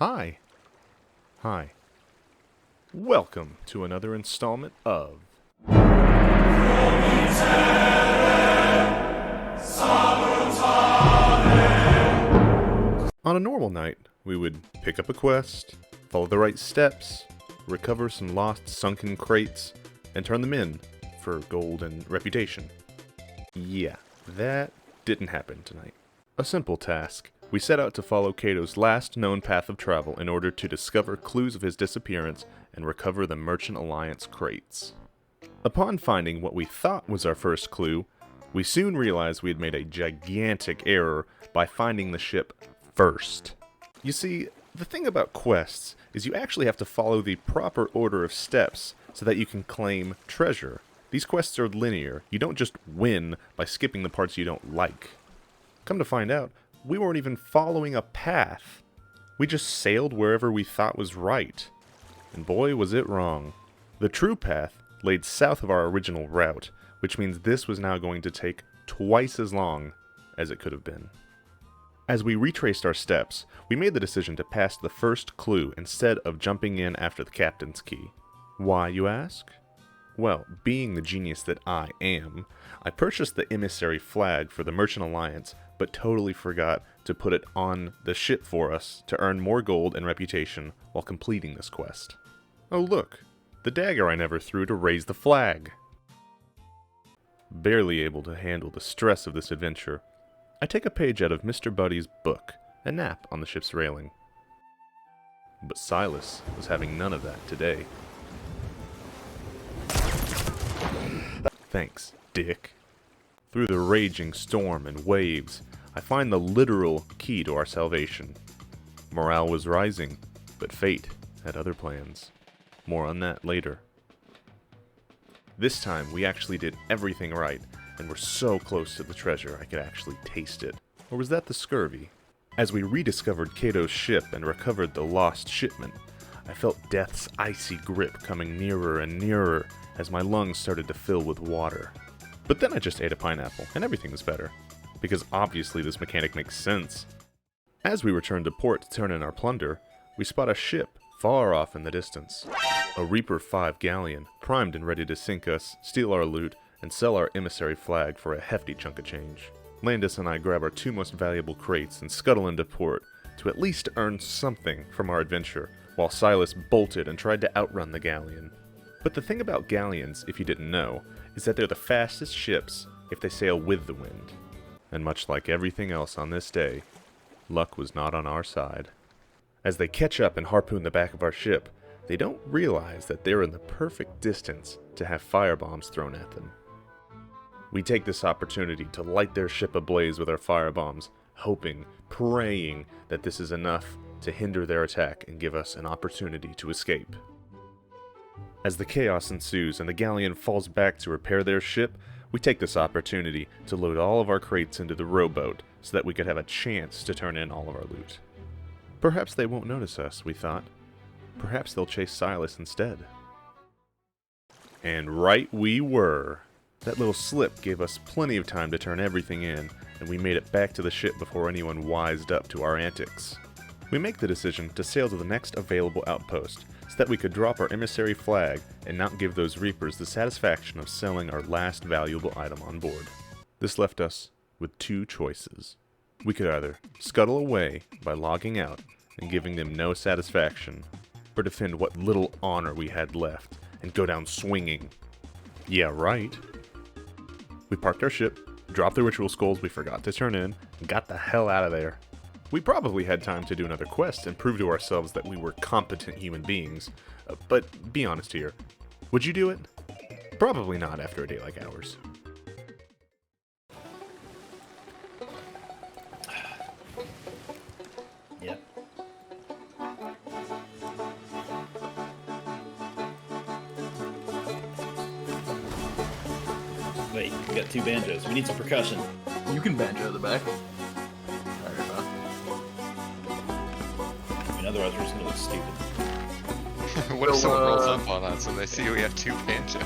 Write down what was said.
Hi. Hi. Welcome to another installment of On a normal night, we would pick up a quest, follow the right steps, recover some lost sunken crates, and turn them in for gold and reputation. Yeah, that didn't happen tonight. A simple task. We set out to follow Kato's last known path of travel in order to discover clues of his disappearance and recover the Merchant Alliance crates. Upon finding what we thought was our first clue, we soon realized we had made a gigantic error by finding the ship first. You see, the thing about quests is you actually have to follow the proper order of steps so that you can claim treasure. These quests are linear. You don't just win by skipping the parts you don't like. Come to find out, we weren't even following a path. We just sailed wherever we thought was right. And boy, was it wrong. The true path laid south of our original route, which means this was now going to take twice as long as it could have been. As we retraced our steps, we made the decision to pass the first clue instead of jumping in after the captain's key. Why, you ask? Well, being the genius that I am, I purchased the emissary flag for the Merchant Alliance, but totally forgot to put it on the ship for us to earn more gold and reputation while completing this quest. Oh look, the dagger I never threw to raise the flag. Barely able to handle the stress of this adventure, I take a page out of Mr. Buddy's book and nap on the ship's railing. But Silas was having none of that today. Thanks, Dick. Through the raging storm and waves, I find the literal key to our salvation. Morale was rising, but fate had other plans. More on that later. This time, we actually did everything right, and were so close to the treasure I could actually taste it. Or was that the scurvy? As we rediscovered Kato's ship and recovered the lost shipment, I felt death's icy grip coming nearer and nearer as my lungs started to fill with water. But then I just ate a pineapple, and everything was better. Because obviously this mechanic makes sense. As we return to port to turn in our plunder, we spot a ship far off in the distance. A Reaper 5 galleon, primed and ready to sink us, steal our loot, and sell our emissary flag for a hefty chunk of change. Landis and I grab our two most valuable crates and scuttle into port to at least earn something from our adventure, while Silas bolted and tried to outrun the galleon. But the thing about galleons, if you didn't know, is that they're the fastest ships if they sail with the wind. And much like everything else on this day, luck was not on our side. As they catch up and harpoon the back of our ship, they don't realize that they're in the perfect distance to have firebombs thrown at them. We take this opportunity to light their ship ablaze with our firebombs, hoping, praying that this is enough to hinder their attack and give us an opportunity to escape. As the chaos ensues and the galleon falls back to repair their ship, we take this opportunity to load all of our crates into the rowboat so that we could have a chance to turn in all of our loot. Perhaps they won't notice us, we thought. Perhaps they'll chase Silas instead. And right we were. That little slip gave us plenty of time to turn everything in, and we made it back to the ship before anyone wised up to our antics. We make the decision to sail to the next available outpost, so that we could drop our emissary flag and not give those Reapers the satisfaction of selling our last valuable item on board. This left us with two choices. We could either scuttle away by logging out and giving them no satisfaction, or defend what little honor we had left and go down swinging. Yeah, right. We parked our ship, dropped the ritual skulls we forgot to turn in, and got the hell out of there. We probably had time to do another quest and prove to ourselves that we were competent human beings, but be honest here. Would you do it? Probably not after a day like ours. Yep. Wait, we got two banjos. We need some percussion. You can banjo the back. I mean, otherwise we're just gonna look stupid. What if So, someone rolls up on us and they see we have two banjos?